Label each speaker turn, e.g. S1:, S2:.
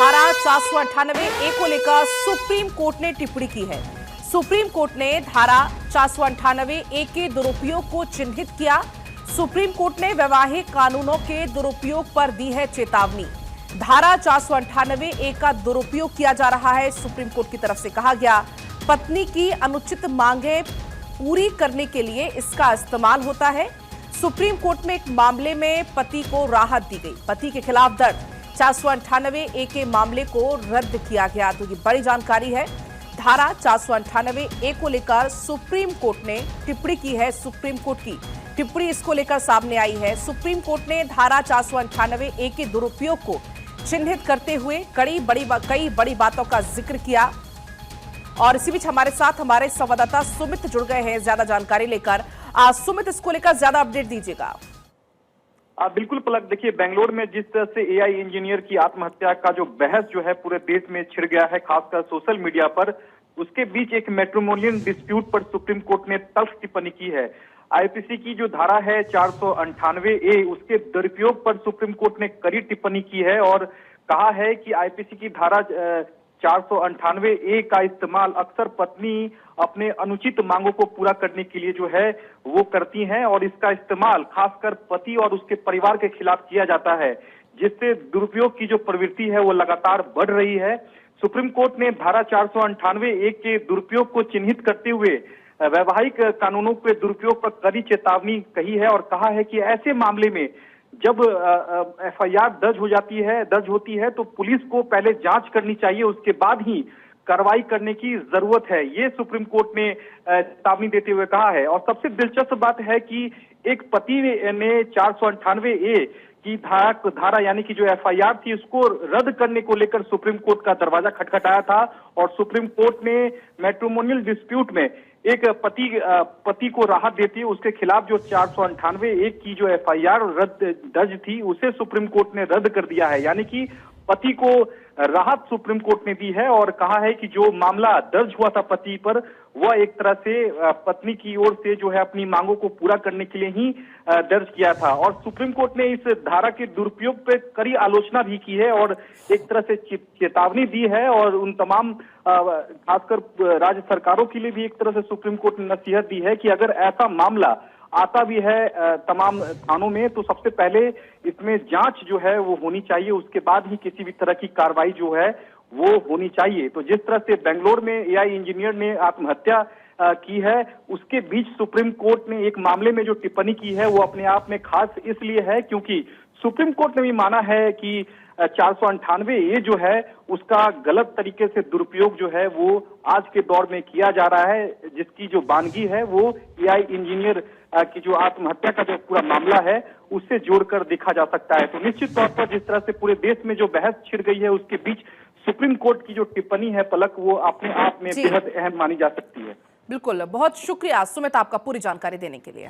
S1: धारा 498A को लेकर सुप्रीम कोर्ट ने टिप्पणी की है। सुप्रीम कोर्ट ने धारा 498A के दुरुपयोग को चिन्हित किया। सुप्रीम कोर्ट ने वैवाहिक कानूनों के दुरुपयोग पर दी है चेतावनी। धारा 498A का दुरुपयोग किया जा रहा है। सुप्रीम कोर्ट की तरफ से कहा गया, पत्नी की अनुचित मांगें पूरी करने के लिए इसका इस्तेमाल होता है। सुप्रीम कोर्ट में एक मामले में पति को राहत दी गई। पति के खिलाफ दर्ज 498A के मामले को रद्द किया गया। तो ये बड़ी जानकारी है। धारा 498A को लेकर सुप्रीम कोर्ट ने टिप्पणी की है। सुप्रीम कोर्ट की टिप्पणी इसको लेकर सामने आई है। सुप्रीम कोर्ट ने धारा 498A के दुरुपयोग को चिन्हित करते हुए कई बड़ी बातों का जिक्र किया। और इसी बीच हमारे साथ हमारे संवाददाता सुमित जुड़ गए हैं ज्यादा जानकारी लेकर। सुमित, इसको लेकर ज्यादा अपडेट दीजिएगा।
S2: बिल्कुल पलक, देखिए बेंगलोर में जिस तरह से एआई इंजीनियर की आत्महत्या का जो बहस जो है पूरे देश में छिड़ गया है, खासकर सोशल मीडिया पर, उसके बीच एक मैट्रिमोनियल डिस्प्यूट पर सुप्रीम कोर्ट ने तल्ख टिप्पणी की है। आईपीसी की जो धारा है 498A, उसके दुरुपयोग पर सुप्रीम कोर्ट ने कड़ी टिप्पणी की है और कहा है कि आईपीसी की धारा 498A का इस्तेमाल अक्सर पत्नी अपने अनुचित मांगों को पूरा करने के लिए जो है वो करती हैं और इसका इस्तेमाल खासकर पति और उसके परिवार के खिलाफ किया जाता है, जिससे दुरुपयोग की जो प्रवृत्ति है वो लगातार बढ़ रही है। सुप्रीम कोर्ट ने धारा 498A के दुरुपयोग को चिन्हित करते हुए वैवाहिक कानूनों के दुरुपयोग पर कड़ी चेतावनी कही है और कहा है कि ऐसे मामले में जब एफआईआर दर्ज होती है तो पुलिस को पहले जांच करनी चाहिए, उसके बाद ही कार्रवाई करने की जरूरत है। ये सुप्रीम कोर्ट ने चेतावनी देते हुए कहा है। और सबसे दिलचस्प बात है कि एक पति ने 498A की धारा यानी कि जो एफआईआर थी उसको रद्द करने को लेकर सुप्रीम कोर्ट का दरवाजा खटखटाया था और सुप्रीम कोर्ट ने मैट्रिमोनियल डिस्प्यूट में एक पति को राहत देती है, उसके खिलाफ जो 498A की जो एफआईआर दर्ज थी उसे सुप्रीम कोर्ट ने रद्द कर दिया है। यानी कि पति को राहत सुप्रीम कोर्ट ने दी है और कहा है कि जो मामला दर्ज हुआ था पति पर, वह एक तरह से पत्नी की ओर से जो है अपनी मांगों को पूरा करने के लिए ही दर्ज किया था। और सुप्रीम कोर्ट ने इस धारा के दुरुपयोग पे कड़ी आलोचना भी की है और एक तरह से चेतावनी दी है और उन तमाम खासकर राज्य सरकारों के लिए भी एक तरह से सुप्रीम कोर्ट ने नसीहत दी है कि अगर ऐसा मामला आता भी है तमाम थानों में तो सबसे पहले इसमें जांच जो है वो होनी चाहिए, उसके बाद ही किसी भी तरह की कार्रवाई जो है वो होनी चाहिए। तो जिस तरह से बेंगलोर में एआई इंजीनियर ने आत्महत्या की है, उसके बीच सुप्रीम कोर्ट ने एक मामले में जो टिप्पणी की है वो अपने आप में खास इसलिए है क्योंकि सुप्रीम कोर्ट ने भी माना है कि 498A जो है उसका गलत तरीके से दुरुपयोग जो है वो आज के दौर में किया जा रहा है, जिसकी जो बानगी है वो एआई इंजीनियर की जो आत्महत्या का जो पूरा मामला है उससे जोड़कर देखा जा सकता है। तो निश्चित तौर पर जिस तरह से पूरे देश में जो बहस छिड़ गई है उसके बीच सुप्रीम कोर्ट की जो टिप्पणी है पलक, वो अपने आप में बेहद अहम मानी जा सकती है।
S1: बिल्कुल, बहुत शुक्रिया सुमित आपका पूरी जानकारी देने के लिए।